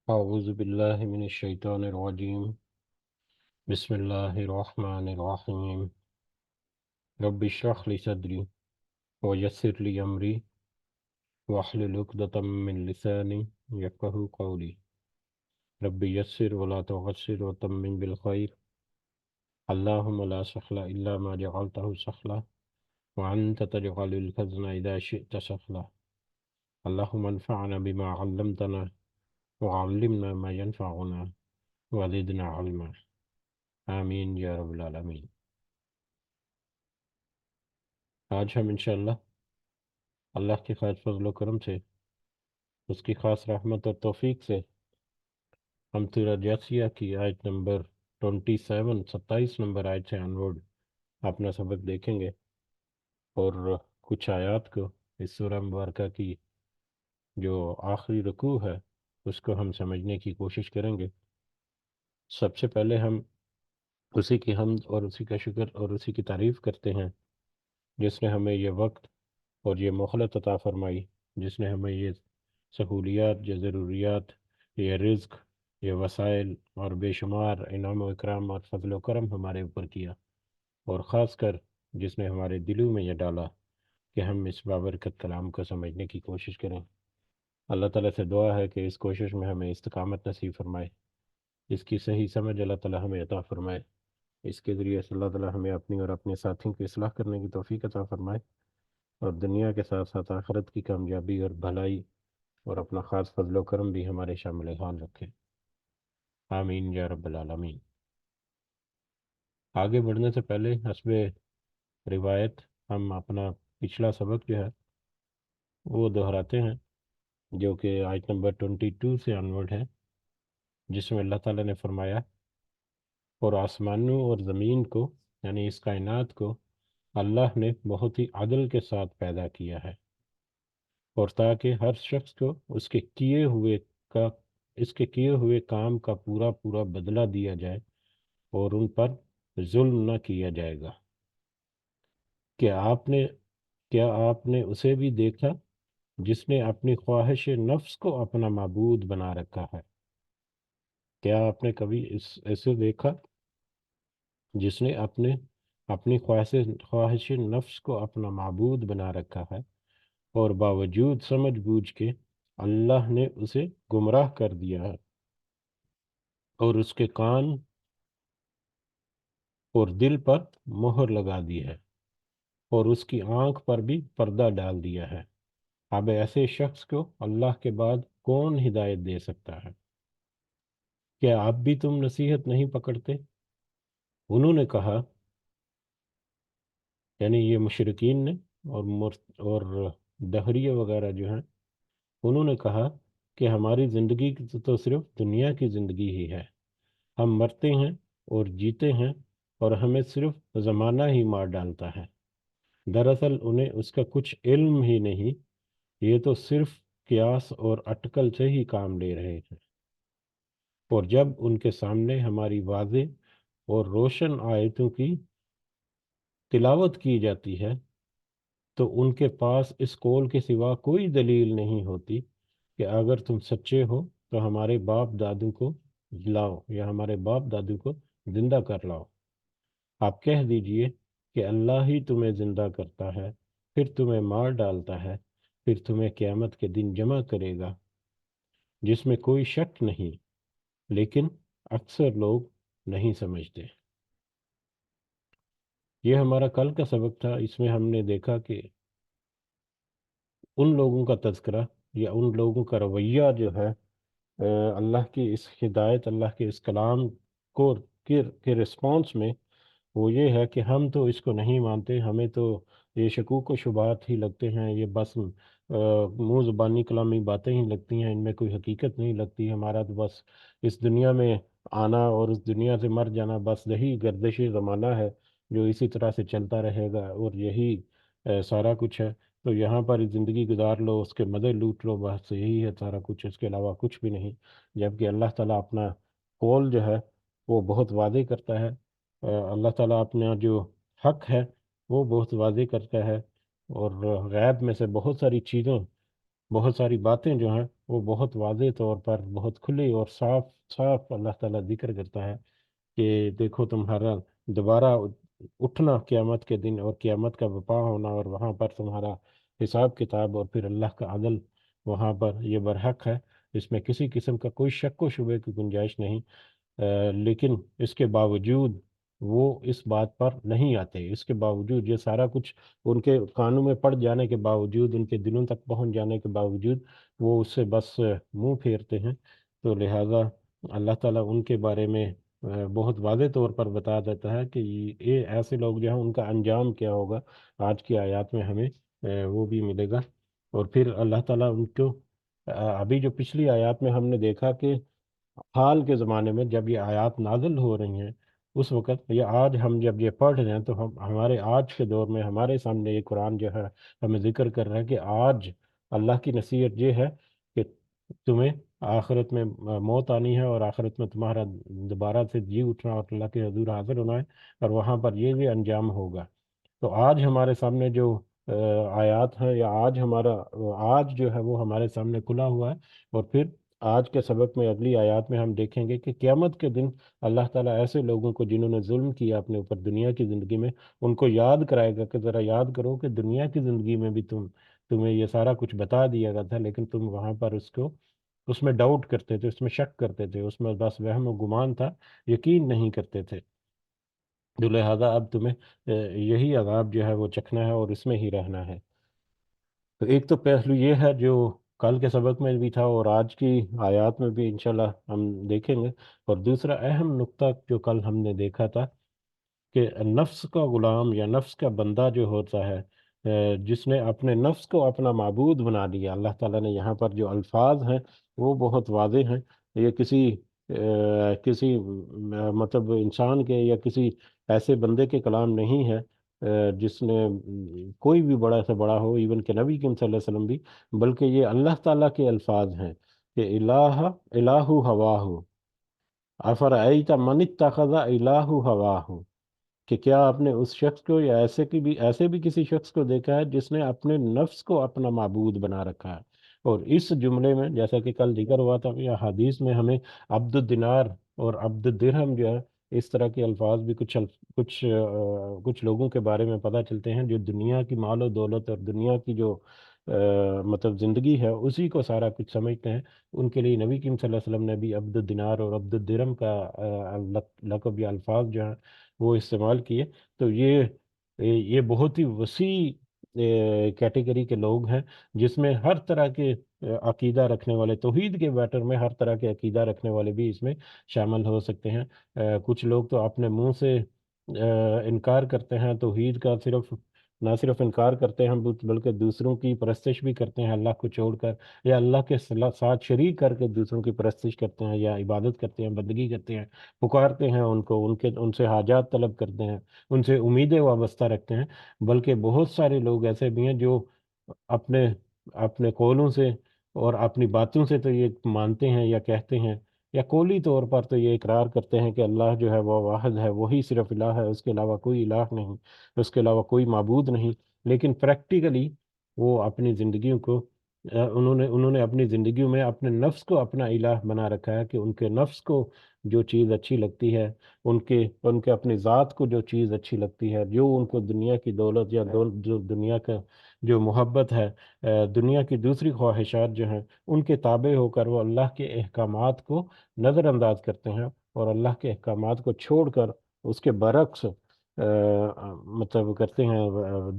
أعوذ بالله من الشيطان الرجيم. بسم الله الرحمن الرحيم. رب اشرح لي صدري ويسر لي أمري واحلل عقدة من لساني يفقهوا قولي. رب يسر ولا تعسر وتمم بالخير. اللهم لا سهل إلا ما جعلته سهلا وأنت تجعل الحزن إذا شئت سهلا. اللهم انفعنا بما علمتنا وعلمنا ما ينفعنا وزدنا علما. آمین یا رب العالمین. آج ہم انشاءاللہ اللہ کی خاص فضل و کرم سے، اس کی خاص رحمت اور توفیق سے، ہم سورہ جاثیہ کی آیت نمبر 27 نمبر آیت سے انورڈ اپنا سبق دیکھیں گے، اور کچھ آیات کو اس سورہ مبارکہ کی جو آخری رکوع ہے اس کو ہم سمجھنے کی کوشش کریں گے. سب سے پہلے ہم اسی کی حمد اور اسی کا شکر اور اسی کی تعریف کرتے ہیں جس نے ہمیں یہ وقت اور یہ مہلت عطا فرمائی، جس نے ہمیں یہ سہولیات، یہ ضروریات، یہ رزق، یہ وسائل اور بے شمار انعام و اکرام اور فضل و کرم ہمارے اوپر کیا، اور خاص کر جس نے ہمارے دلوں میں یہ ڈالا کہ ہم اس بابرکت کلام کو سمجھنے کی کوشش کریں. اللہ تعالیٰ سے دعا ہے کہ اس کوشش میں ہمیں استقامت نصیب فرمائے، اس کی صحیح سمجھ اللہ تعالیٰ ہمیں عطا فرمائے، اس کے ذریعے سے اللہ تعالیٰ ہمیں اپنی اور اپنے ساتھیوں کی اصلاح کرنے کی توفیق عطا فرمائے، اور دنیا کے ساتھ ساتھ آخرت کی کامیابی اور بھلائی اور اپنا خاص فضل و کرم بھی ہمارے شامل حال رکھے. آمین یا رب العالمین. آگے بڑھنے سے پہلے حسب روایت ہم اپنا پچھلا سبق جو ہے وہ دہراتے ہیں، جو کہ آیت نمبر 22 سے انورڈ ہے، جس میں اللہ تعالیٰ نے فرمایا، اور آسمانوں اور زمین کو یعنی اس کائنات کو اللہ نے بہت ہی عدل کے ساتھ پیدا کیا ہے، اور تاکہ ہر شخص کو کا اس کے کیے ہوئے کام کا پورا پورا بدلہ دیا جائے، اور ان پر ظلم نہ کیا جائے گا. کیا آپ نے اسے بھی دیکھا جس نے اپنی خواہش نفس کو اپنا معبود بنا رکھا ہے؟ کیا آپ نے کبھی ایسے دیکھا جس نے اپنی خواہش نفس کو اپنا معبود بنا رکھا ہے، اور باوجود سمجھ بوجھ کے اللہ نے اسے گمراہ کر دیا ہے، اور اس کے کان اور دل پر مہر لگا دی ہے، اور اس کی آنکھ پر بھی پردہ ڈال دیا ہے؟ اب ایسے شخص کو اللہ کے بعد کون ہدایت دے سکتا ہے؟ کیا اب بھی تم نصیحت نہیں پکڑتے؟ انہوں نے کہا، یعنی یہ مشرکین نے اور دہریہ وغیرہ جو ہیں، انہوں نے کہا کہ ہماری زندگی تو صرف دنیا کی زندگی ہی ہے، ہم مرتے ہیں اور جیتے ہیں، اور ہمیں صرف زمانہ ہی مار ڈالتا ہے. دراصل انہیں اس کا کچھ علم ہی نہیں، یہ تو صرف قیاس اور اٹکل سے ہی کام لے رہے ہیں. اور جب ان کے سامنے ہماری واضح اور روشن آیتوں کی تلاوت کی جاتی ہے تو ان کے پاس اس قول کے سوا کوئی دلیل نہیں ہوتی کہ اگر تم سچے ہو تو ہمارے باپ دادوں کو لاؤ، یا ہمارے باپ دادوں کو زندہ کر لاؤ. آپ کہہ دیجئے کہ اللہ ہی تمہیں زندہ کرتا ہے، پھر تمہیں مار ڈالتا ہے، پھر تمہیں قیامت کے دن جمع کرے گا، جس میں کوئی شک نہیں، لیکن اکثر لوگ نہیں سمجھتے. یہ ہمارا کل کا سبق تھا. اس میں ہم نے دیکھا کہ ان لوگوں کا تذکرہ یا ان لوگوں کا رویہ جو ہے اللہ کی اس ہدایت، اللہ کے اس کلام کو کے رسپانس میں، وہ یہ ہے کہ ہم تو اس کو نہیں مانتے، ہمیں تو یہ شکوک و شبہات ہی لگتے ہیں، یہ بس منہ زبانی کلامی باتیں ہی لگتی ہیں، ان میں کوئی حقیقت نہیں لگتی. ہمارا تو بس اس دنیا میں آنا اور اس دنیا سے مر جانا، بس یہی گردش زمانہ ہے جو اسی طرح سے چلتا رہے گا، اور یہی سارا کچھ ہے. تو یہاں پر زندگی گزار لو، اس کے مزے لوٹ لو، بس یہی ہے سارا کچھ، اس کے علاوہ کچھ بھی نہیں. جبکہ اللہ تعالیٰ اپنا قول جو ہے وہ بہت واضح کرتا ہے. اللہ تعالیٰ اپنا جو حق ہے وہ بہت واضح کرتا ہے، اور غیب میں سے بہت ساری چیزوں بہت ساری باتیں جو ہیں وہ بہت واضح طور پر بہت کھلی اور صاف صاف اللہ تعالیٰ ذکر کرتا ہے کہ دیکھو تمہارا دوبارہ اٹھنا قیامت کے دن، اور قیامت کا وپا ہونا، اور وہاں پر تمہارا حساب کتاب، اور پھر اللہ کا عدل وہاں پر یہ برحق ہے، اس میں کسی قسم کا کوئی شک و شبے کی گنجائش نہیں۔ لیکن اس کے باوجود وہ اس بات پر نہیں آتے، اس کے باوجود یہ سارا کچھ ان کے کانوں میں پڑ جانے کے باوجود، ان کے دلوں تک پہنچ جانے کے باوجود وہ اس سے بس منہ پھیرتے ہیں۔ تو لہٰذا اللہ تعالیٰ ان کے بارے میں بہت واضح طور پر بتا دیتا ہے کہ یہ ایسے لوگ جو ہیں ان کا انجام کیا ہوگا۔ آج کی آیات میں ہمیں وہ بھی ملے گا۔ اور پھر اللہ تعالیٰ ان کو ابھی جو پچھلی آیات میں ہم نے دیکھا کہ حال کے زمانے میں جب یہ آیات نازل ہو رہی ہیں، اس وقت یہ آج ہم جب یہ پڑھ رہے ہیں تو ہمارے آج کے دور میں ہمارے سامنے یہ قرآن جو ہے ہمیں ذکر کر رہا ہے کہ آج اللہ کی نصیحت یہ ہے کہ تمہیں آخرت میں موت آنی ہے، اور آخرت میں تمہارا دوبارہ سے جی اٹھنا اور اللہ کے حضور حاضر ہونا ہے، اور وہاں پر یہ انجام ہوگا۔ تو آج ہمارے سامنے جو آیات ہیں، یا آج ہمارا آج جو ہے وہ ہمارے سامنے کھلا ہوا ہے۔ اور پھر آج کے سبق میں اگلی آیات میں ہم دیکھیں گے کہ قیامت کے دن اللہ تعالیٰ ایسے لوگوں کو جنہوں نے ظلم کیا اپنے اوپر دنیا کی زندگی میں، ان کو یاد کرائے گا کہ ذرا یاد کرو کہ دنیا کی زندگی میں بھی تمہیں یہ سارا کچھ بتا دیا گیا تھا، لیکن تم وہاں پر اس میں ڈاؤٹ کرتے تھے، اس میں شک کرتے تھے، اس میں بس وہم و گمان تھا، یقین نہیں کرتے تھے۔ جو لہٰذا اب تمہیں یہی عذاب جو ہے وہ چکھنا ہے اور اس میں ہی رہنا ہے۔ تو ایک تو پہلو یہ ہے جو کل کے سبق میں بھی تھا اور آج کی آیات میں بھی انشاءاللہ ہم دیکھیں گے۔ اور دوسرا اہم نقطہ جو کل ہم نے دیکھا تھا کہ نفس کا غلام یا نفس کا بندہ جو ہوتا ہے، جس نے اپنے نفس کو اپنا معبود بنا لیا، اللہ تعالیٰ نے یہاں پر جو الفاظ ہیں وہ بہت واضح ہیں۔ یہ کسی مطلب انسان کے یا کسی ایسے بندے کے کلام نہیں ہے جس نے کوئی بھی بڑا سے بڑا ہو، ایون کہ نبی کریم صلی اللہ علیہ وسلم بھی، بلکہ یہ اللہ تعالیٰ کے الفاظ ہیں کہ الہ ہواہ افرأیت من اتخذ الہ ہواہ، کہ کیا آپ نے اس شخص کو یا ایسے بھی کسی شخص کو دیکھا ہے جس نے اپنے نفس کو اپنا معبود بنا رکھا ہے۔ اور اس جملے میں جیسا کہ کل ذکر ہوا تھا کہ حدیث میں ہمیں عبد الدینار اور عبد الدرہم جو ہے، اس طرح کے الفاظ بھی کچھ لوگوں کے بارے میں پتہ چلتے ہیں جو دنیا کی مال و دولت اور دنیا کی جو مطلب زندگی ہے اسی کو سارا کچھ سمجھتے ہیں۔ ان کے لیے نبی کریم صلی اللہ علیہ وسلم نے بھی عبد الدینار اور عبد الدرہم کا لقب یا الفاظ جو ہیں وہ استعمال کیے۔ تو یہ بہت ہی وسیع کیٹیگری کے لوگ ہیں، جس میں ہر طرح کے عقیدہ رکھنے والے، توحید کے بیٹر میں ہر طرح کے عقیدہ رکھنے والے بھی اس میں شامل ہو سکتے ہیں۔ کچھ لوگ تو اپنے منہ سے انکار کرتے ہیں توحید کا، نہ صرف انکار کرتے ہیں بلکہ دوسروں کی پرستش بھی کرتے ہیں اللہ کو چھوڑ کر، یا اللہ کے ساتھ شریک کر کے دوسروں کی پرستش کرتے ہیں، یا عبادت کرتے ہیں، بندگی کرتے ہیں، پکارتے ہیں ان کو، ان سے حاجات طلب کرتے ہیں، ان سے امیدیں وابستہ رکھتے ہیں۔ بلکہ بہت سارے لوگ ایسے بھی ہیں جو اپنے اپنے قولوں سے اور اپنی باتوں سے تو یہ مانتے ہیں یا کہتے ہیں، یا قولی طور پر تو یہ اقرار کرتے ہیں کہ اللہ جو ہے وہ واحد ہے، وہی صرف الہ ہے، اس کے علاوہ کوئی الہ نہیں، اس کے علاوہ کوئی معبود نہیں۔ لیکن پریکٹیکلی وہ اپنی زندگیوں کو انہوں نے اپنی زندگیوں میں اپنے نفس کو اپنا الہ بنا رکھا ہے، کہ ان کے نفس کو جو چیز اچھی لگتی ہے، ان کے اپنی ذات کو جو چیز اچھی لگتی ہے، جو ان کو دنیا کی دولت یا جو دنیا کا جو محبت ہے، دنیا کی دوسری خواہشات جو ہیں، ان کے تابع ہو کر وہ اللہ کے احکامات کو نظر انداز کرتے ہیں، اور اللہ کے احکامات کو چھوڑ کر اس کے برعکس مطلب کرتے ہیں،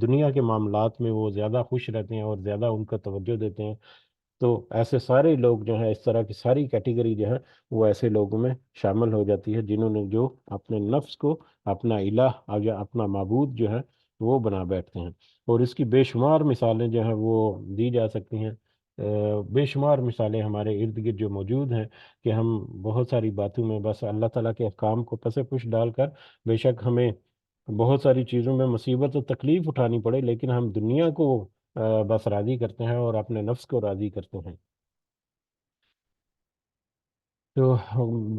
دنیا کے معاملات میں وہ زیادہ خوش رہتے ہیں اور زیادہ ان کا توجہ دیتے ہیں۔ تو ایسے سارے لوگ جو ہیں، اس طرح کی ساری کیٹیگری جو ہے وہ ایسے لوگوں میں شامل ہو جاتی ہے جنہوں نے جو اپنے نفس کو اپنا الہ یا اپنا معبود جو ہے وہ بنا بیٹھتے ہیں۔ اور اس کی بے شمار مثالیں جو ہیں وہ دی جا سکتی ہیں۔ بے شمار مثالیں ہمارے ارد گرد جو موجود ہیں، کہ ہم بہت ساری باتوں میں بس اللہ تعالیٰ کے احکام کو پس پش ڈال کر، بے شک ہمیں بہت ساری چیزوں میں مصیبت و تکلیف اٹھانی پڑے، لیکن ہم دنیا کو بس راضی کرتے ہیں اور اپنے نفس کو راضی کرتے ہیں۔ تو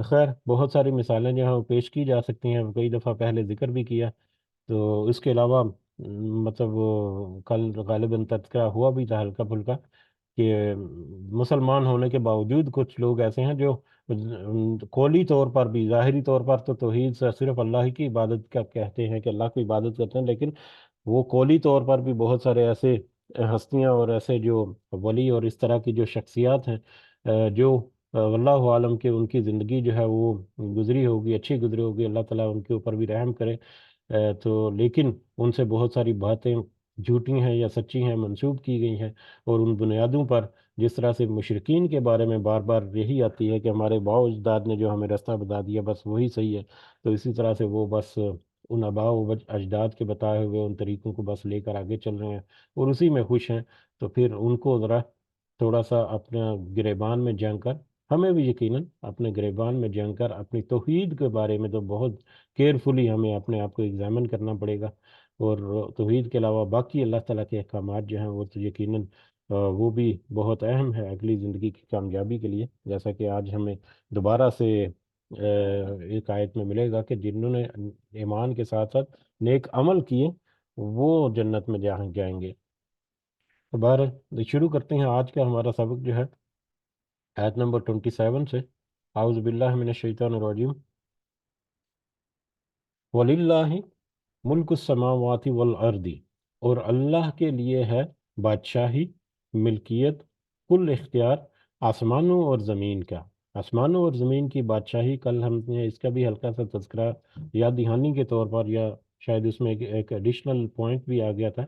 خیر بہت ساری مثالیں جو ہیں وہ پیش کی جا سکتی ہیں، کئی دفعہ پہلے ذکر بھی کیا۔ تو اس کے علاوہ مطلب کل غالباً تذکرہ ہوا بھی تھا ہلکا پھلکا، کہ مسلمان ہونے کے باوجود کچھ لوگ ایسے ہیں جو قولی طور پر بھی، ظاہری طور پر تو توحید سے صرف اللہ ہی کی عبادت کا کہتے ہیں کہ اللہ کی عبادت کرتے ہیں، لیکن وہ قولی طور پر بھی بہت سارے ایسے ہستیاں اور ایسے جو ولی اور اس طرح کی جو شخصیات ہیں جو واللہ عالم کہ ان کی زندگی جو ہے وہ گزری ہوگی، اچھی گزری ہوگی، اللہ تعالیٰ ان کے اوپر بھی رحم کرے، تو لیکن ان سے بہت ساری باتیں جھوٹی ہیں یا سچی ہیں منسوب کی گئی ہیں، اور ان بنیادوں پر جس طرح سے مشرکین کے بارے میں بار بار یہی آتی ہے کہ ہمارے باؤ اجداد نے جو ہمیں راستہ بتا دیا بس وہی صحیح ہے، تو اسی طرح سے وہ بس ان آباء و اجداد کے بتائے ہوئے ان طریقوں کو بس لے کر آگے چل رہے ہیں اور اسی میں خوش ہیں، تو پھر ان کو ذرا تھوڑا سا اپنا گریبان میں جنگ کر، ہمیں بھی یقیناً اپنے گریبان میں جنگ کر اپنی توحید کے بارے میں تو بہت کیئرفلی ہمیں اپنے آپ کو ایگزامن کرنا پڑے گا، اور توحید کے علاوہ باقی اللہ تعالیٰ کے احکامات جو ہیں وہ تو یقیناً وہ بھی بہت اہم ہے اگلی زندگی کی کامیابی کے لیے، جیسا کہ آج ہمیں دوبارہ سے ایک آیت میں ملے گا کہ جنہوں نے ایمان کے ساتھ ساتھ نیک عمل کیے وہ جنت میں جائیں گے۔ تو بہرحال شروع کرتے ہیں آج کا ہمارا سبق جو ہے آیت نمبر 27 سے۔ اعوذ باللہ من الشیطان الرجیم۔ وَلِلَّهِ ملک السماوات والارض، اور اللہ کے لیے ہے بادشاہی، ملکیت، کل اختیار آسمانوں اور زمین کا۔ آسمانوں اور زمین کی بادشاہی، کل ہم نے اس کا بھی ہلکا سا تذکرہ یاد دہانی کے طور پر، یا شاید اس میں ایک ایڈیشنل پوائنٹ بھی آ گیا تھا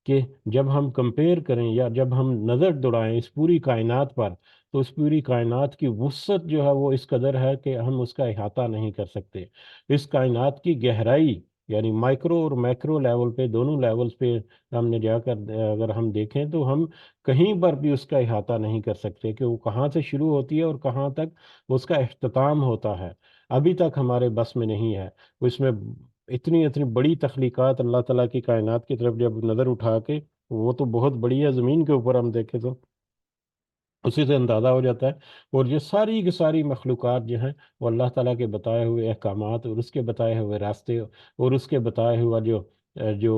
کہ جب ہم کمپیئر کریں یا جب ہم نظر دوڑائیں اس پوری کائنات پر، تو اس پوری کائنات کی وسعت جو ہے وہ اس قدر ہے کہ ہم اس کا احاطہ نہیں کر سکتے۔ اس کائنات کی گہرائی، یعنی مائکرو اور میکرو لیول پہ، دونوں لیولز پہ ہم نے جا کر اگر ہم دیکھیں تو ہم کہیں پر بھی اس کا احاطہ نہیں کر سکتے کہ وہ کہاں سے شروع ہوتی ہے اور کہاں تک اس کا اختتام ہوتا ہے، ابھی تک ہمارے بس میں نہیں ہے۔ اس میں اتنی اتنی بڑی تخلیقات اللہ تعالیٰ کی کائنات کی طرف جب نظر اٹھا کے، وہ تو بہت بڑی ہے، زمین کے اوپر ہم دیکھیں تو اسی سے اندازہ ہو جاتا ہے، اور یہ ساری کی ساری مخلوقات جو ہیں وہ اللہ تعالیٰ کے بتائے ہوئے احکامات اور اس کے بتائے ہوئے راستے اور اس کے بتائے ہوا جو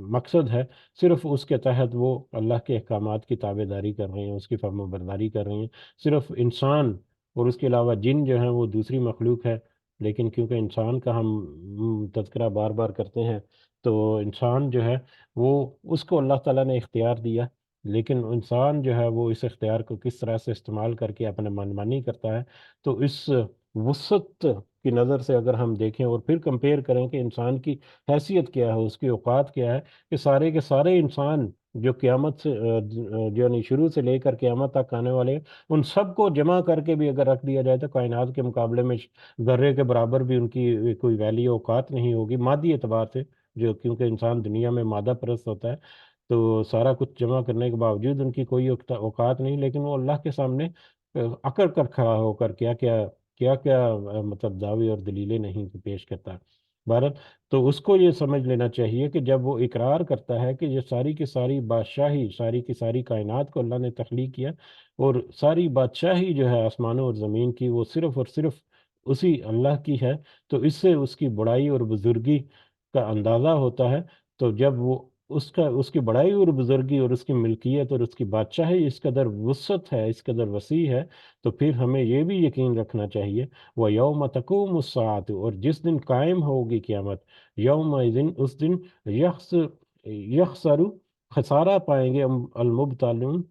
مقصد ہے، صرف اس کے تحت وہ اللہ کے احکامات کی تابع داری کر رہے ہیں، اس کی فرما برداری کر رہے ہیں۔ صرف انسان اور اس کے علاوہ جن جو ہیں وہ دوسری مخلوق ہے، لیکن کیونکہ انسان کا ہم تذکرہ بار بار کرتے ہیں، تو انسان جو ہے وہ اس کو اللہ تعالیٰ نے اختیار دیا، لیکن انسان جو ہے وہ اس اختیار کو کس طرح سے استعمال کر کے اپنے منمانی کرتا ہے۔ تو اس وسعت کی نظر سے اگر ہم دیکھیں اور پھر کمپیئر کریں کہ انسان کی حیثیت کیا ہے، اس کی اوقات کیا ہے، کہ سارے کے سارے انسان جو قیامت سے جو یعنی شروع سے لے کر قیامت تک آنے والے ہیں، ان سب کو جمع کر کے بھی اگر رکھ دیا جائے تو کائنات کے مقابلے میں ذرے کے برابر بھی ان کی کوئی ویلیو اوقات نہیں ہوگی مادی اعتبار سے، جو کیونکہ انسان دنیا میں مادہ پرست ہوتا ہے، تو سارا کچھ جمع کرنے کے باوجود ان کی کوئی اوقات نہیں، لیکن وہ اللہ کے سامنے اکڑ کر کھڑا ہو کر کیا مطلب دعوے اور دلیلیں نہیں پیش کرتا۔ بھارت تو اس کو یہ سمجھ لینا چاہیے کہ جب وہ اقرار کرتا ہے کہ یہ ساری کی ساری بادشاہی، ساری کی ساری کائنات کو اللہ نے تخلیق کیا، اور ساری بادشاہی جو ہے آسمانوں اور زمین کی وہ صرف اور صرف اسی اللہ کی ہے، تو اس سے اس کی بڑائی اور بزرگی کا اندازہ ہوتا ہے۔ تو جب وہ اس کی بڑائی اور بزرگی اور اس کی ملکیت اور اس کی بادشاہی اس قدر وسعت ہے، اس قدر وسیع ہے، تو پھر ہمیں یہ بھی یقین رکھنا چاہیے وہ یوم تقوم الساعۃ، اور جس دن قائم ہوگی قیامت، یوم دن اس دن یخس یخسر خسارہ پائیں گے المبتلون،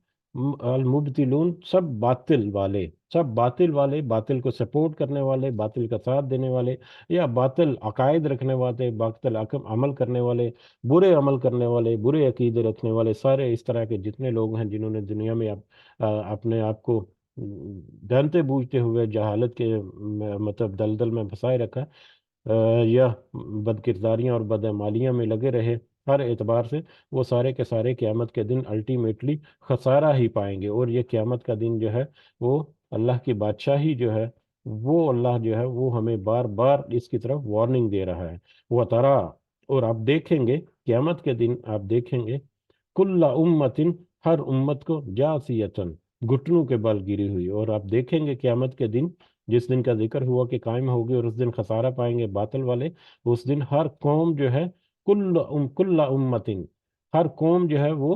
المبتلون سب باطل والے، سب باطل والے، باطل کو سپورٹ کرنے والے، باطل کا ساتھ دینے والے، یا باطل عقائد رکھنے والے، باطل عمل کرنے والے، برے عمل کرنے والے، برے عقیدے رکھنے والے، سارے اس طرح کے جتنے لوگ ہیں جنہوں نے دنیا میں اپنے آپ کو جانتے بوجھتے ہوئے جہالت کے مطلب دلدل میں پھنسائے رکھا، یا بد کرداریاں اور بدعمالیاں میں لگے رہے، ہر اعتبار سے وہ سارے کے سارے قیامت کے دن الٹیمیٹلی خسارہ ہی پائیں گے۔ اور یہ قیامت کا دن جو ہے وہ اللہ کی بادشاہی جو ہے، وہ اللہ جو ہے وہ ہمیں بار بار اس کی طرف وارننگ دے رہا ہے۔ وہ ترا، اور آپ دیکھیں گے قیامت کے دن، آپ دیکھیں گے کل امتن، ہر امت کو جاسیتن، گھٹنوں کے بل گری ہوئی، اور آپ دیکھیں گے قیامت کے دن جس دن کا ذکر ہوا کہ قائم ہوگی اور اس دن خسارہ پائیں گے باطل والے، اس دن ہر قوم جو ہے کل امتن، ہر قوم جو ہے وہ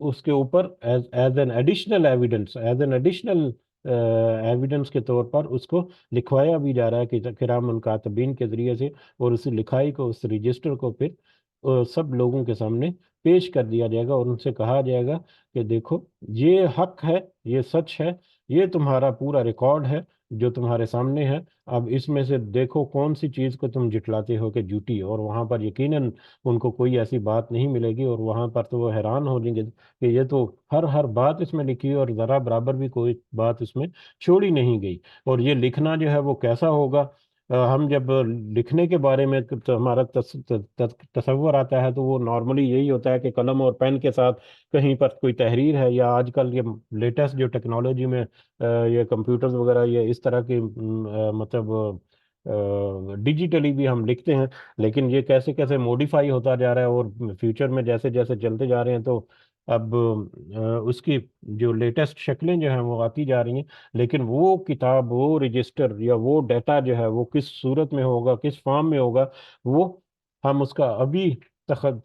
اس کے اوپر as an additional evidence, evidence کے طور پر اس کو لکھوایا بھی جا رہا ہے کہ کرام الکاتبین کے ذریعے سے، اور اس لکھائی کو، اس رجسٹر کو پھر سب لوگوں کے سامنے پیش کر دیا جائے گا، اور ان سے کہا جائے گا کہ دیکھو یہ حق ہے، یہ سچ ہے، یہ تمہارا پورا ریکارڈ ہے جو تمہارے سامنے ہے، اب اس میں سے دیکھو کون سی چیز کو تم جٹلاتے ہو کہ جھوٹی، اور وہاں پر یقیناً ان کو کوئی ایسی بات نہیں ملے گی، اور وہاں پر تو وہ حیران ہو جائیں گے کہ یہ تو ہر بات اس میں لکھی ہے، اور ذرا برابر بھی کوئی بات اس میں چھوڑی نہیں گئی۔ اور یہ لکھنا جو ہے وہ کیسا ہوگا؟ ہم جب لکھنے کے بارے میں تو ہمارا تصور آتا ہے تو وہ نارملی یہی ہوتا ہے کہ قلم اور پین کے ساتھ کہیں پر کوئی تحریر ہے، یا آج کل یہ لیٹسٹ جو ٹیکنالوجی میں یہ کمپیوٹرز وغیرہ یہ اس طرح کی مطلب ڈیجیٹلی بھی ہم لکھتے ہیں، لیکن یہ کیسے کیسے موڈیفائی ہوتا جا رہا ہے، اور فیوچر میں جیسے جیسے چلتے جا رہے ہیں تو اب اس کی جو لیٹسٹ شکلیں جو ہیں وہ آتی جا رہی ہیں، لیکن وہ کتاب، وہ رجسٹر یا وہ ڈیٹا جو ہے وہ کس صورت میں ہوگا، کس فارم میں ہوگا، وہ ہم اس کا ابھی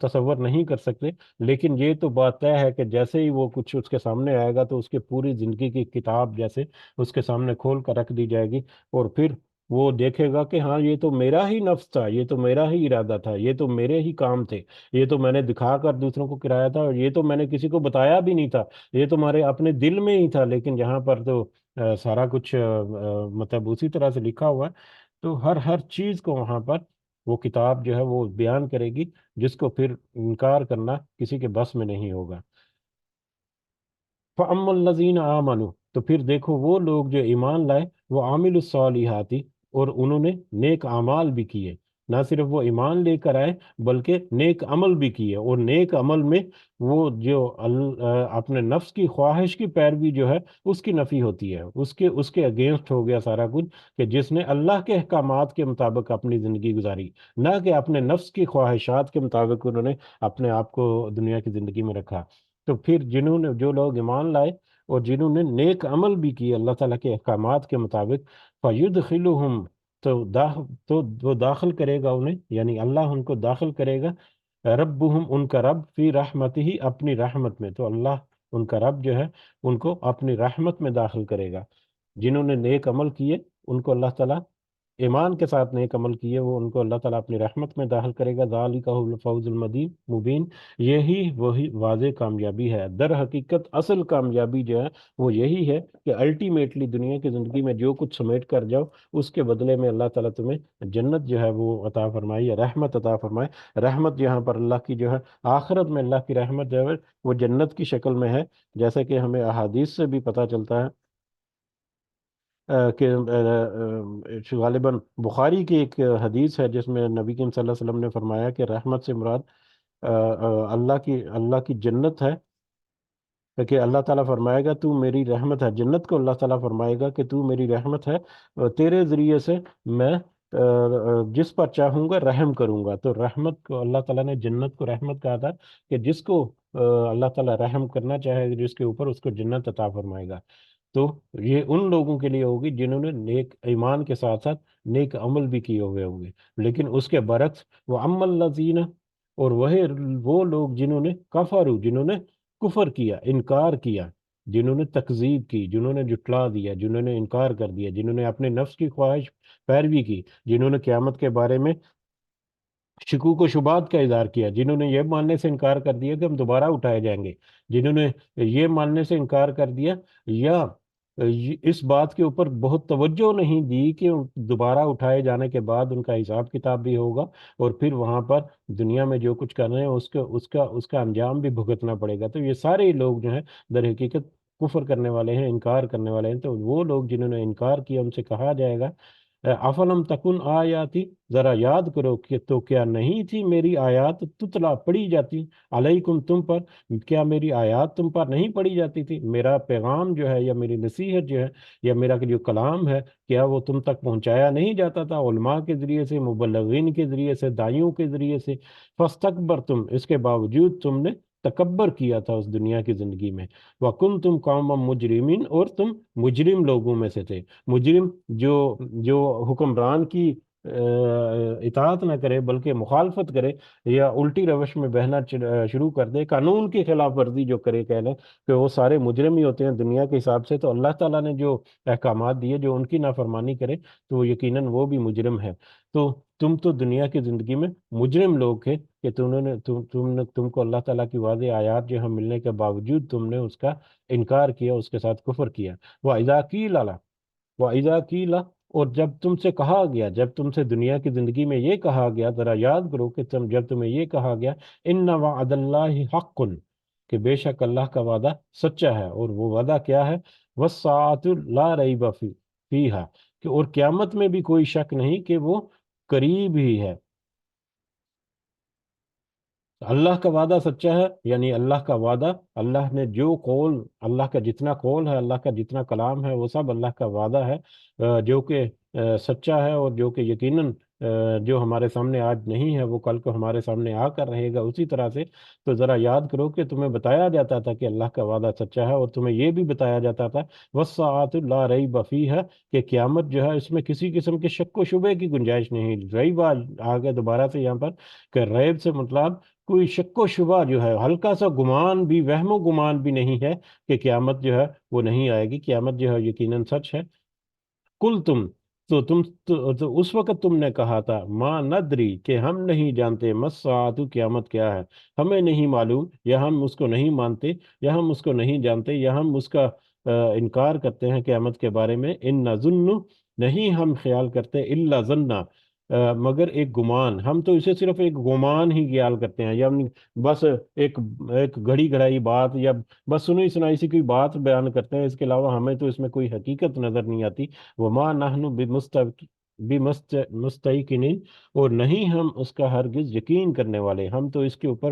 تصور نہیں کر سکتے، لیکن یہ تو بات طے ہے کہ جیسے ہی وہ کچھ اس کے سامنے آئے گا تو اس کی پوری زندگی کی کتاب جیسے اس کے سامنے کھول کر رکھ دی جائے گی، اور پھر وہ دیکھے گا کہ ہاں یہ تو میرا ہی نفس تھا، یہ تو میرا ہی ارادہ تھا، یہ تو میرے ہی کام تھے، یہ تو میں نے دکھا کر دوسروں کو کرایا تھا، اور یہ تو میں نے کسی کو بتایا بھی نہیں تھا، یہ تو ہمارے اپنے دل میں ہی تھا، لیکن یہاں پر تو سارا کچھ مطلب اسی طرح سے لکھا ہوا ہے، تو ہر چیز کو وہاں پر وہ کتاب جو ہے وہ بیان کرے گی، جس کو پھر انکار کرنا کسی کے بس میں نہیں ہوگا۔ فَأَمَّا الَّذِينَ آمَنُوا، تو پھر دیکھو وہ لوگ جو ایمان لائے، وہ عامل الصالحات، اور انہوں نے نیک اعمال بھی کیے، نہ صرف وہ ایمان لے کر آئے بلکہ نیک عمل بھی کیے، اور نیک عمل میں وہ جو اپنے نفس کی خواہش کی پیروی جو ہے اس کی نفی ہوتی ہے، اس کے اگینسٹ ہو گیا سارا کچھ، کہ جس نے اللہ کے احکامات کے مطابق اپنی زندگی گزاری، نہ کہ اپنے نفس کی خواہشات کے مطابق انہوں نے اپنے آپ کو دنیا کی زندگی میں رکھا۔ تو پھر جنہوں نے، جو لوگ ایمان لائے اور جنہوں نے نیک عمل بھی کیے اللہ تعالیٰ کے احکامات کے مطابق، فَيُدْخِلُهُمْ، تو وہ داخل کرے گا انہیں، یعنی اللہ ان کو داخل کرے گا، ربہم، ان کا رب، فی رحمت ہی، اپنی رحمت میں، تو اللہ ان کا رب جو ہے ان کو اپنی رحمت میں داخل کرے گا۔ جنہوں نے نیک عمل کیے ان کو اللہ تعالیٰ، ایمان کے ساتھ نیک عمل کیے، وہ ان کو اللہ تعالیٰ اپنی رحمت میں داخل کرے گا۔ ذالک هو الفوز المبین مبین، یہی وہی واضح کامیابی ہے، در حقیقت اصل کامیابی جو ہے وہ یہی ہے کہ الٹیمیٹلی دنیا کی زندگی میں جو کچھ سمیٹ کر جاؤ، اس کے بدلے میں اللہ تعالیٰ تمہیں جنت جو ہے وہ عطا فرمائی، یا رحمت عطا فرمائے۔ رحمت یہاں پر اللہ کی جو ہے، آخرت میں اللہ کی رحمت جو ہے وہ جنت کی شکل میں ہے، جیسا کہ ہمیں احادیث سے بھی پتہ چلتا ہے کہ غالباً بخاری کی ایک حدیث ہے جس میں نبی کریم صلی اللہ علیہ وسلم نے فرمایا کہ رحمت سے مراد اللہ کی جنت ہے، کہ اللہ تعالیٰ فرمائے گا تو میری رحمت ہے، جنت کو اللہ تعالیٰ فرمائے گا کہ تو میری رحمت ہے، تیرے ذریعے سے میں جس پر چاہوں گا رحم کروں گا۔ تو رحمت کو اللہ تعالیٰ نے جنت کو رحمت کہا تھا، کہ جس کو اللہ تعالیٰ رحم کرنا چاہے جس کے اوپر، اس کو جنت عطا فرمائے گا۔ تو یہ ان لوگوں کے لیے ہوگی جنہوں نے نیک ایمان کے ساتھ ساتھ نیک عمل بھی کیے ہوئے ہوں گے، لیکن اس کے برعکس وہ عمل الذین، اور وہ لوگ جنہوں نے کفروا، جنہوں نے کفر کیا، انکار کیا، جنہوں نے تکذیب کی، جنہوں نے جٹلا دیا، جنہوں نے انکار کر دیا، جنہوں نے اپنے نفس کی خواہش پیروی کی، جنہوں نے قیامت کے بارے میں شکوک و شبہات کا اظہار کیا، جنہوں نے یہ ماننے سے انکار کر دیا کہ ہم دوبارہ اٹھائے جائیں گے، جنہوں نے یہ ماننے سے انکار کر دیا، یا اس بات کے اوپر بہت توجہ نہیں دی کہ دوبارہ اٹھائے جانے کے بعد ان کا حساب کتاب بھی ہوگا، اور پھر وہاں پر دنیا میں جو کچھ کر رہے ہیں اس کا انجام بھی بھگتنا پڑے گا۔ تو یہ سارے لوگ جو ہیں در حقیقت کفر کرنے والے ہیں، انکار کرنے والے ہیں۔ تو وہ لوگ جنہوں نے انکار کیا ان سے کہا جائے گا افلم تکن آیاتی، ذرا یاد کرو کہ تو کیا نہیں تھی میری آیات تتلا پڑھی جاتی علیکم تم پر، کیا میری آیات تم پر نہیں پڑھی جاتی تھی، میرا پیغام جو ہے یا میری نصیحت جو ہے یا میرا جو کلام ہے، کیا وہ تم تک پہنچایا نہیں جاتا تھا علماء کے ذریعے سے، مبلغین کے ذریعے سے، دائیوں کے ذریعے سے؟ فاستکبرتم، اس کے باوجود تم نے تکبر کیا تھا اس دنیا کی زندگی میں، وکنتم قوما مجرمین، اور تم مجرم لوگوں میں سے تھے۔ مجرم جو حکمران کی اطاعت نہ کرے بلکہ مخالفت کرے یا الٹی روش میں بہنا شروع کر دے، قانون کی خلاف ورزی جو کرے، کہہ لیں کہ وہ سارے مجرم ہی ہوتے ہیں دنیا کے حساب سے، تو اللہ تعالیٰ نے جو احکامات دیے، جو ان کی نافرمانی کرے تو وہ یقیناً وہ بھی مجرم ہے۔ تو تم تو دنیا کی زندگی میں مجرم لوگ تھے کہ تم کو اللہ تعالیٰ کی واضح آیات جو ہم ملنے کے باوجود تم نے اس کا انکار کیا، اس کے ساتھ کفر کیا۔ وَإِذَا قِيلَ وَإِذَا قِيلَ اور جب تم سے کہا گیا، جب تم سے دنیا کی زندگی میں یہ کہا گیا، ذرا یاد کرو کہ جب تمہیں یہ کہا گیا ان وعد اللہ حق، کہ بے شک اللہ کا وعدہ سچا ہے، اور وہ وعدہ کیا ہے؟ وَالسَّاعَةُ لَا رَيْبَ فِيهَا، کہ اور قیامت میں بھی کوئی شک نہیں کہ وہ قریب ہی ہے۔ اللہ کا وعدہ سچا ہے، یعنی اللہ کا وعدہ، اللہ نے جو قول، اللہ کا جتنا قول ہے، اللہ کا جتنا کلام ہے، وہ سب اللہ کا وعدہ ہے، جو کہ سچا ہے، اور جو کہ یقیناً جو ہمارے سامنے آج نہیں ہے وہ کل کو ہمارے سامنے آ کر رہے گا اسی طرح سے۔ تو ذرا یاد کرو کہ تمہیں بتایا جاتا تھا کہ اللہ کا وعدہ سچا ہے، اور تمہیں یہ بھی بتایا جاتا تھا وَالسَّاعَةُ لَا رَيْبَ فِيهَا، کہ قیامت جو ہے اس میں کسی قسم کے شک و شبے کی گنجائش نہیں۔ ریب آگے دوبارہ سے یہاں پر کہ ریب سے مطلب کوئی شک و شبہ جو ہے، ہلکا سا گمان بھی، وہم و گمان بھی نہیں ہے کہ قیامت جو ہے وہ نہیں آئے گی، قیامت جو ہے یقیناً سچ ہے۔ کل تم تو اس وقت تم نے کہا تھا ما ندری، کہ ہم نہیں جانتے، مساعت قیامت کیا ہے، ہمیں نہیں معلوم، یا ہم اس کو نہیں مانتے، یا ہم اس کو نہیں جانتے، یا ہم اس کا انکار کرتے ہیں قیامت کے بارے میں۔ ان نظن، نہیں ہم خیال کرتے، الا ظنا، مگر ایک گمان، ہم تو اسے صرف ایک گمان ہی خیال کرتے ہیں، یا ہم بس ایک ایک گھڑی گھڑائی بات، یا بس سنی سنائی سی کوئی بات بیان کرتے ہیں، اس کے علاوہ ہمیں تو اس میں کوئی حقیقت نظر نہیں آتی۔ وما نحن بمستيقنين، اور نہیں ہم اس کا ہرگز یقین کرنے والے، ہم تو اس کے اوپر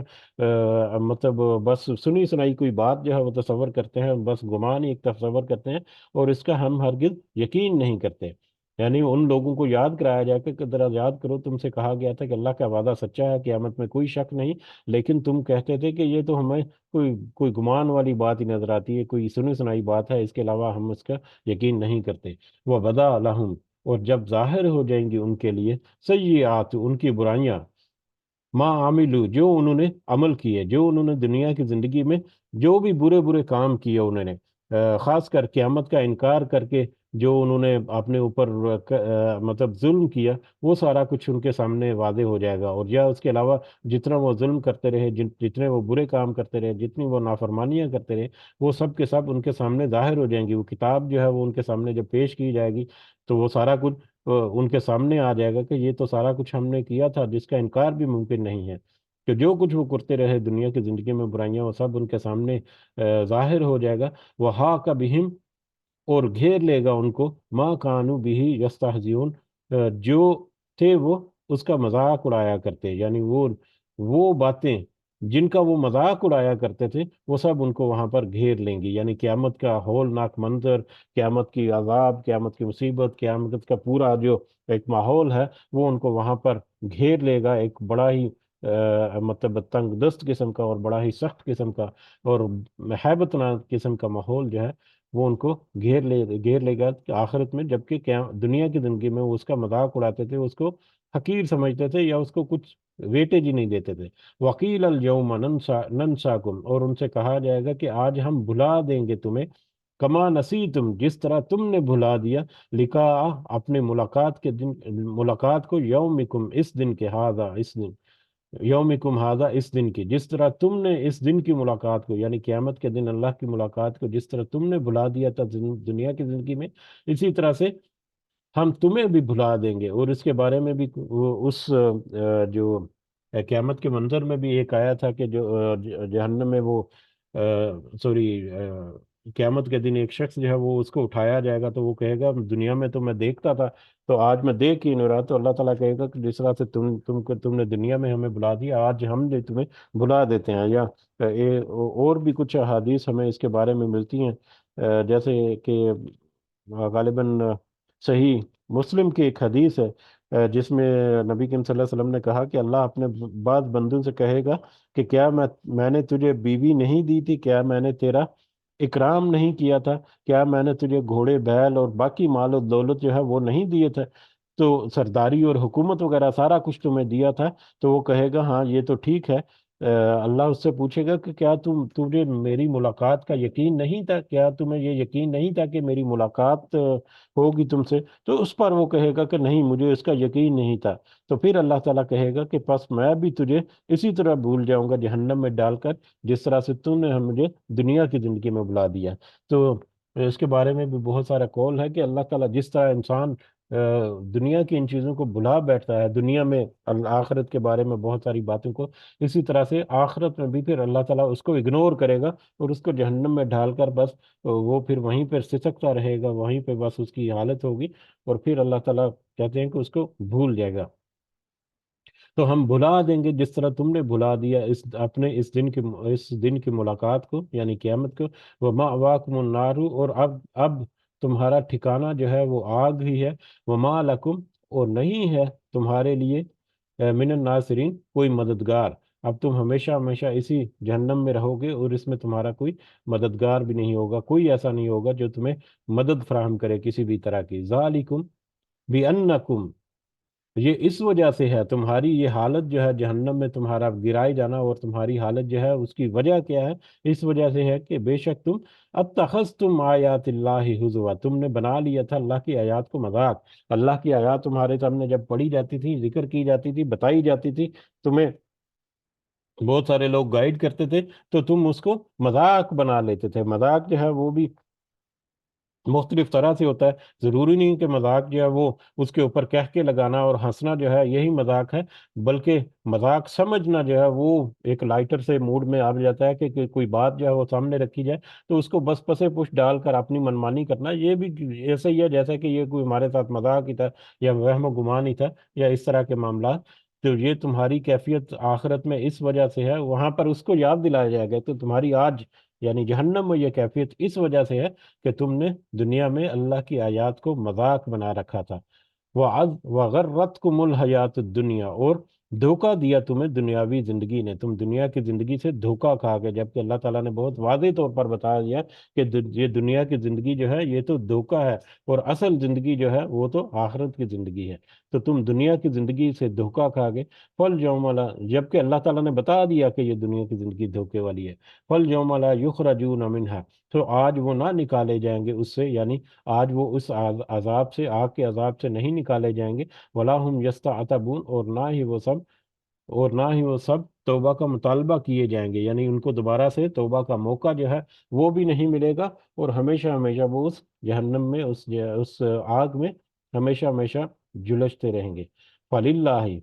مطلب بس سنی سنائی کوئی بات جو ہے وہ تصور کرتے ہیں، بس گمان ہی ایک تصور کرتے ہیں، اور اس کا ہم ہرگز یقین نہیں کرتے۔ یعنی ان لوگوں کو یاد کرایا جائے کہ ذرا یاد کرو، تم سے کہا گیا تھا کہ اللہ کا وعدہ سچا ہے، قیامت میں کوئی شک نہیں، لیکن تم کہتے تھے کہ یہ تو ہمیں کوئی گمان والی بات ہی نظر آتی ہے، کوئی سنی سنائی بات ہے، اس کے علاوہ ہم اس کا یقین نہیں کرتے۔ وہ بدا لہم، اور جب ظاہر ہو جائیں گی ان کے لیے سیئات، ان کی برائیاں، ما عاملو، جو انہوں نے عمل کیے، جو انہوں نے دنیا کی زندگی میں جو بھی برے برے کام کیے انہوں نے، خاص کر قیامت کا انکار کر کے جو انہوں نے اپنے اوپر مطلب ظلم کیا، وہ سارا کچھ ان کے سامنے واضح ہو جائے گا، اور یا اس کے علاوہ جتنا وہ ظلم کرتے رہے، جتنے وہ برے کام کرتے رہے، جتنی وہ نافرمانیاں کرتے رہے، وہ سب کے سب ان کے سامنے ظاہر ہو جائیں گی۔ وہ کتاب جو ہے وہ ان کے سامنے جب پیش کی جائے گی تو وہ سارا کچھ ان کے سامنے آ جائے گا کہ یہ تو سارا کچھ ہم نے کیا تھا، جس کا انکار بھی ممکن نہیں ہے، کہ جو کچھ وہ کرتے رہے دنیا کی زندگی میں برائیاں، وہ سب ان کے سامنے ظاہر ہو جائے گا۔ وہ ہا کا بہم، اور گھیر لے گا ان کو، ماں کانو بھی یستہزئون، جو تھے وہ اس کا مذاق اڑایا کرتے، یعنی وہ باتیں جن کا وہ مذاق اڑایا کرتے تھے، وہ سب ان کو وہاں پر گھیر لیں گی، یعنی قیامت کا ہولناک منظر، قیامت کی عذاب، قیامت کی مصیبت، قیامت کا پورا جو ایک ماحول ہے وہ ان کو وہاں پر گھیر لے گا، ایک بڑا ہی مطلب تنگ دست قسم کا اور بڑا ہی سخت قسم کا اور ہیبت ناک قسم کا ماحول جو ہے وہ ان کو گھیر لے گا آخرت میں، جبکہ کیا دنیا کی زندگی میں وہ اس کا مذاق اڑاتے تھے، اس کو حقیر سمجھتے تھے، یا اس کو کچھ ویٹیج ہی نہیں دیتے تھے۔ وکیل اليوم ننساکم، اور ان سے کہا جائے گا کہ آج ہم بھلا دیں گے تمہیں، کما نسیتم، جس طرح تم نے بھلا دیا، لقاء، اپنے ملاقات کے دن، ملاقات کو، یومکم، اس دن کے، ہاذا، اس دن، یومکم ہاذا، اس دن کی، جس طرح تم نے اس دن کی ملاقات کو، یعنی قیامت کے دن اللہ کی ملاقات کو جس طرح تم نے بھلا دیا تھا دنیا کی زندگی میں، اسی طرح سے ہم تمہیں بھی بھلا دیں گے۔ اور اس کے بارے میں بھی اس جو قیامت کے منظر میں بھی ایک آیا تھا کہ جو جہنم میں وہ سوری قیامت کے دن ایک شخص جو ہے وہ اس کو اٹھایا جائے گا تو وہ کہے گا دنیا میں تو میں دیکھتا تھا، تو آج میں دیکھ ہی نہیں رہا، تو اللہ تعالیٰ کہے گا کہ جس طرح سے تم نے دنیا میں ہمیں بلا دیا، آج ہم نے تمہیں بلا دیتے ہیں۔ یا اور بھی کچھ احادیث ہمیں اس کے بارے میں ملتی ہیں، جیسے کہ غالباً صحیح مسلم کی ایک حدیث ہے، جس میں نبی کریم صلی اللہ علیہ وسلم نے کہا کہ اللہ اپنے بعض بندوں سے کہے گا کہ کیا میں نے تجھے بیوی نہیں دی تھی، کیا میں نے تیرا اکرام نہیں کیا تھا، کیا میں نے تجھے گھوڑے بیل اور باقی مال و دولت جو ہے وہ نہیں دیے تھے، تو سرداری اور حکومت وغیرہ سارا کچھ تمہیں دیا تھا، تو وہ کہے گا ہاں یہ تو ٹھیک ہے۔ اللہ اس سے پوچھے گا کہ کیا تجھے میری ملاقات کا یقین نہیں تھا، کیا تمہیں یہ یقین نہیں تھا کہ میری ملاقات ہوگی تم سے؟ تو اس پر وہ کہے گا کہ نہیں، مجھے اس کا یقین نہیں تھا۔ تو پھر اللہ تعالیٰ کہے گا کہ پس میں بھی تجھے اسی طرح بھول جاؤں گا جہنم میں ڈال کر، جس طرح سے تم نے مجھے دنیا کی زندگی میں بلا دیا۔ تو اس کے بارے میں بھی بہت سارا قول ہے کہ اللہ تعالیٰ جس طرح انسان دنیا کی ان چیزوں کو بھلا بیٹھتا ہے، دنیا میں آخرت کے بارے میں بہت ساری باتوں کو، اسی طرح سے آخرت میں بھی پھر اللہ تعالیٰ اس کو اگنور کرے گا اور اس کو جہنم میں ڈال کر بس وہ پھر وہیں پہ سسکتا رہے گا، وہیں پہ بس اس کی حالت ہوگی، اور پھر اللہ تعالیٰ کہتے ہیں کہ اس کو بھول جائے گا۔ تو ہم بھلا دیں گے جس طرح تم نے بھلا دیا اس دن کی ملاقات کو، یعنی قیامت کو۔ وَمَأْوَاكُمُ النَّارُ، اور اب تمہارا ٹھکانہ جو ہے وہ آگ ہی ہے۔ وَمَا لَكُمْ، اور نہیں ہے تمہارے لیے من الناصرین، کوئی مددگار۔ اب تم ہمیشہ ہمیشہ اسی جہنم میں رہو گے، اور اس میں تمہارا کوئی مددگار بھی نہیں ہوگا، کوئی ایسا نہیں ہوگا جو تمہیں مدد فراہم کرے کسی بھی طرح کی۔ ذَلِكُمْ بِأَنَّكُمْ، یہ اس وجہ سے ہے، تمہاری یہ حالت جو ہے جہنم میں تمہارا گرائے جانا اور تمہاری حالت جو ہے اس کی وجہ کیا ہے؟ اس وجہ سے ہے کہ بے شک تم اتخذتم آیات اللہ ہزوا، تم نے بنا لیا تھا اللہ کی آیات کو مذاق۔ اللہ کی آیات تمہارے سامنے جب پڑھی جاتی تھی، ذکر کی جاتی تھی، بتائی جاتی تھی، تمہیں بہت سارے لوگ گائیڈ کرتے تھے، تو تم اس کو مذاق بنا لیتے تھے۔ مذاق جو ہے وہ بھی مختلف طرح سے ہوتا ہے، ضروری نہیں کہ مذاق جو ہے وہ اس کے اوپر کہہ کے لگانا اور ہنسنا جو ہے یہی مذاق ہے، بلکہ مذاق سمجھنا جو ہے وہ ایک لائٹر سے موڈ میں آ جاتا ہے کہ کوئی بات جو ہے وہ سامنے رکھی جائے تو اس کو بس پسے پش ڈال کر اپنی منمانی کرنا، یہ بھی ایسا ہی ہے جیسا کہ یہ کوئی ہمارے ساتھ مذاق ہی تھا یا وہم و گمان ہی تھا یا اس طرح کے معاملات۔ تو یہ تمہاری کیفیت آخرت میں اس وجہ سے ہے، وہاں پر اس کو یاد دلایا جائے گا، تو تمہاری آج یعنی جہنم میں یہ کیفیت اس وجہ سے ہے کہ تم نے دنیا میں اللہ کی آیات کو مذاق بنا رکھا تھا۔ وَغَرَّتْكُمُ الْحَيَاةُ الدُّنْيَا، اور دھوکہ دیا تمہیں دنیاوی زندگی نے، تم دنیا کی زندگی سے دھوکہ کھا گئے، جبکہ اللہ تعالیٰ نے بہت واضح طور پر بتا دیا کہ یہ دنیا کی زندگی جو ہے یہ تو دھوکہ ہے، اور اصل زندگی جو ہے وہ تو آخرت کی زندگی ہے۔ تو تم دنیا کی زندگی سے دھوکہ کھا گئے۔ فَالْيَوْمَ لَا، جبکہ اللہ تعالیٰ نے بتا دیا کہ یہ دنیا کی زندگی دھوکے والی ہے۔ فَالْيَوْمَ لَا يُخْرَجُونَ مِنْهَا، تو آج وہ نہ نکالے جائیں گے اس سے، یعنی آج وہ اس عذاب سے، آگ کے عذاب سے نہیں نکالے جائیں گے۔ وَلَا هُمْ يَسْتَعْتَبُونَ، اور نہ ہی وہ سب توبہ کا مطالبہ کیے جائیں گے، یعنی ان کو دوبارہ سے توبہ کا موقع جو ہے وہ بھی نہیں ملے گا، اور ہمیشہ ہمیشہ وہ اس جہنم میں، اس آگ میں ہمیشہ ہمیشہ جلستے رہیں گے۔ فَلِلَّهِ،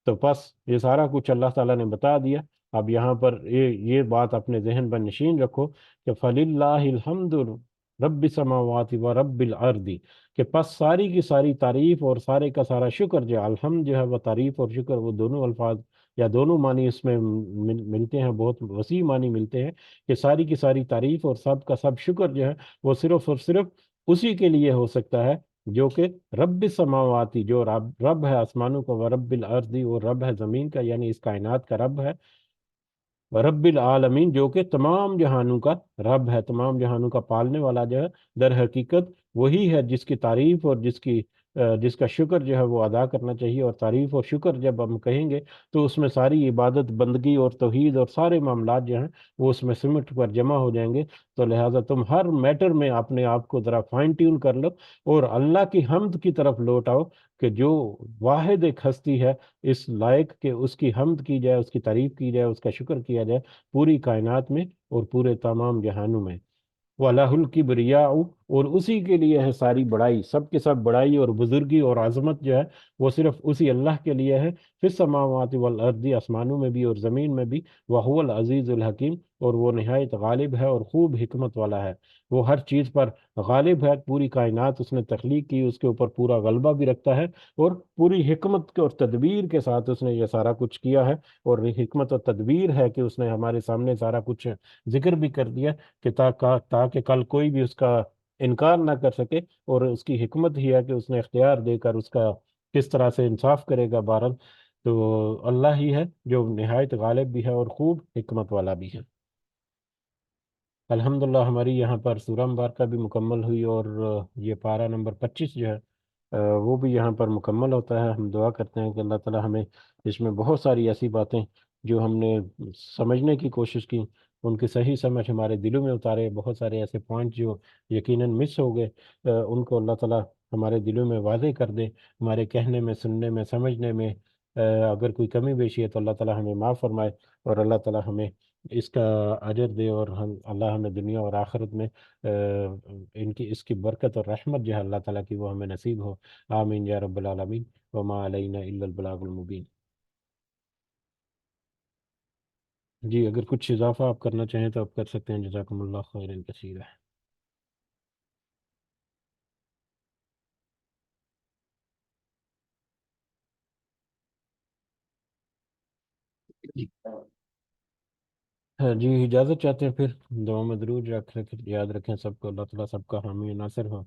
تو پس یہ سارا کچھ اللہ تعالیٰ نے بتا دیا۔ اب یہاں پر یہ بات اپنے ذہن پر نشین رکھو کہ فَلِلَّهِ الْحَمْدُ رب السماوات و رب الارض، کہ پس ساری کی ساری تعریف اور سارے کا سارا شکر جو ہے، الحمد جو ہے وہ تعریف اور شکر، وہ دونوں الفاظ یا دونوں معنی اس میں ملتے ہیں، بہت وسیع معنی ملتے ہیں کہ ساری کی ساری تعریف اور سب کا سب شکر جو ہے وہ صرف اور صرف اسی کے لیے ہو سکتا ہے جو کہ رب السماواتی، جو رب ہے آسمانوں کا، ورب الارض، اور رب ہے زمین کا، یعنی اس کائنات کا رب ہے، رب العالمین، جو کہ تمام جہانوں کا رب ہے، تمام جہانوں کا پالنے والا جو ہے، در حقیقت وہی ہے جس کی تعریف اور جس کا شکر جو ہے وہ ادا کرنا چاہیے۔ اور تعریف اور شکر جب ہم کہیں گے تو اس میں ساری عبادت بندگی اور توحید اور سارے معاملات جو ہیں وہ اس میں سمٹ پر جمع ہو جائیں گے۔ تو لہٰذا تم ہر میٹر میں اپنے آپ کو ذرا فائن ٹیون کر لو اور اللہ کی حمد کی طرف لوٹ آؤ کہ جو واحد ایک ہستی ہے اس لائق کہ اس کی حمد کی جائے، اس کی تعریف کی جائے، اس کا شکر کیا جائے پوری کائنات میں اور پورے تمام جہانوں میں۔ وَلَهُ الْكِبْرِيَاءُ، اور اسی کے لیے ہے ساری بڑائی، سب کے سب بڑائی اور بزرگی اور عظمت جو ہے وہ صرف اسی اللہ کے لیے ہے، فی السماوات والارض، آسمانوں میں بھی اور زمین میں بھی، وَهُوَ الْعَزِيزُ الْحَكِيمُ، اور وہ نہایت غالب ہے اور خوب حکمت والا ہے، وہ ہر چیز پر غالب ہے، پوری کائنات اس نے تخلیق کی، اس کے اوپر پورا غلبہ بھی رکھتا ہے، اور پوری حکمت اور تدبیر کے ساتھ اس نے یہ سارا کچھ کیا ہے، اور حکمت اور تدبیر ہے کہ اس نے ہمارے سامنے سارا کچھ ذکر بھی کر دیا کہ تاکہ کل کوئی بھی اس کا انکار نہ کر سکے، اور اس کی حکمت ہی ہے کہ اس نے اختیار دے کر اس کا کس طرح سے انصاف کرے گا بہرحال۔ تو اللہ ہی ہے جو نہایت غالب بھی ہے اور خوب حکمت والا بھی ہے۔ الحمدللہ ہماری یہاں پر سورہ مبارکہ بھی مکمل ہوئی، اور یہ پارہ نمبر 25 جو ہے وہ بھی یہاں پر مکمل ہوتا ہے۔ ہم دعا کرتے ہیں کہ اللہ تعالی ہمیں اس میں بہت ساری ایسی باتیں جو ہم نے سمجھنے کی کوشش کی، ان کی صحیح سمجھ ہمارے دلوں میں اتارے۔ بہت سارے ایسے پوائنٹ جو یقیناً مس ہو گئے، ان کو اللہ تعالی ہمارے دلوں میں واضح کر دے، ہمارے کہنے میں، سننے میں، سمجھنے میں۔ اگر کوئی کمی بیشی ہے تو اللہ تعالی ہمیں معاف فرمائے، اور اللہ تعالی ہمیں اس کا اجر دے، اور اللہ ہمیں دنیا اور آخرت میں اس کی برکت اور رحمت جو ہے اللہ تعالیٰ کی، وہ ہمیں نصیب ہو۔ آمین یا رب العالمین۔ وما علینا الا البلاغ المبین۔ جی اگر کچھ اضافہ آپ کرنا چاہیں تو آپ کر سکتے ہیں، جزاکم اللہ خیرا کثیرا۔ ہاں جی، اجازت چاہتے ہیں پھر؟ دعا میں ضرور یاد رکھیں سب کو، اللہ تعالیٰ سب کا حامی و ناصر ہو۔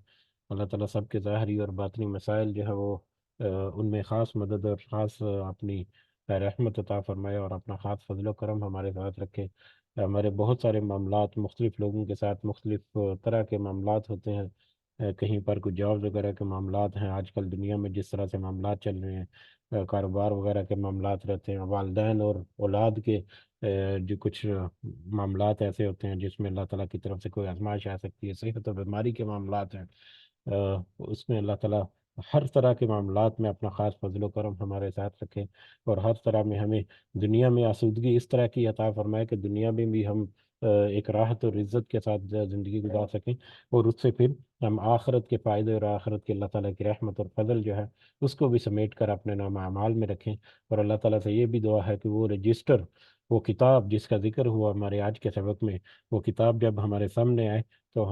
اللہ تعالیٰ سب کے ظاہری اور باطنی مسائل جو ہے وہ ان میں خاص مدد اور خاص اپنی رحمت عطا فرمائے، اور اپنا خاص فضل و کرم ہمارے ساتھ رکھے۔ ہمارے بہت سارے معاملات مختلف لوگوں کے ساتھ مختلف طرح کے معاملات ہوتے ہیں۔ کہیں پر کوئی جابز وغیرہ کے معاملات ہیں، آج کل دنیا میں جس طرح سے معاملات چل رہے ہیں، کاروبار وغیرہ کے معاملات رہتے ہیں، والدین اور اولاد کے جو کچھ معاملات ایسے ہوتے ہیں جس میں اللہ تعالیٰ کی طرف سے کوئی آزمائش آ سکتی ہے، صحت و بیماری کے معاملات ہیں، اس میں اللہ تعالیٰ ہر طرح کے معاملات میں اپنا خاص فضل و کرم ہمارے ساتھ رکھے، اور ہر طرح میں ہمیں دنیا میں آسودگی اس طرح کی عطا فرمائے کہ دنیا میں بھی ہم ایک راحت اور عزت کے ساتھ زندگی گزار سکیں، اور اس سے پھر ہم آخرت کے فائدے اور آخرت کے اللہ تعالیٰ کی رحمت اور فضل جو ہے اس کو بھی سمیٹ کر اپنے نام اعمال میں رکھیں۔ اور اللہ تعالیٰ سے یہ بھی دعا ہے کہ وہ رجسٹر، وہ کتاب جس کا ذکر ہوا ہمارے آج کے سبق میں، وہ کتاب جب ہمارے سامنے آئے تو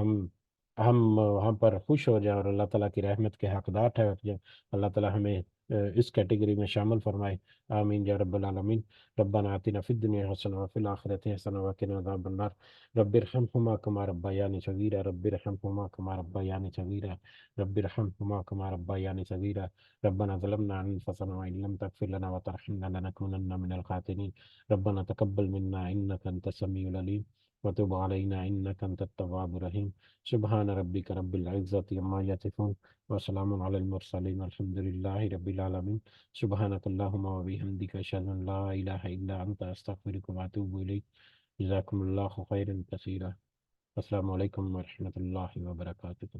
ہم وہاں پر خوش ہو جائیں، اور اللہ تعالیٰ کی رحمت کے حقدار ٹھہر جائیں۔ اللہ تعالیٰ ہمیں اس کیٹیگری میں شامل فرمائے۔ آمین یا رب العالمین۔ ربنا آتنا فی الدنیا حسنہ وفی الآخرۃ حسنہ وقنا عذاب النار۔ رب ارحمہما کما ربیانی صغیرا، رب ارحمہما کما ربیانی صغیرا، رب ارحمہما کما ربیانی صغیرا۔ ربنا ظلمنا انفسنا وان لم تغفر لنا وترحمنا لنكونن من الخاسرین۔ ربنا تقبل منا انك انت السميع العليم وتب علينا انك انت التواب الرحيم۔ سبحان ربك رب العزة عما يصفون وسلام على المرسلين والحمد لله رب العالمين۔ سبحانك اللهم وبحمدك أشهد أن لا إله إلا أنت أستغفرك وأتوب إليك۔ جزاكم الله خيرا كثيرا۔ السلام عليكم ورحمة الله وبركاته۔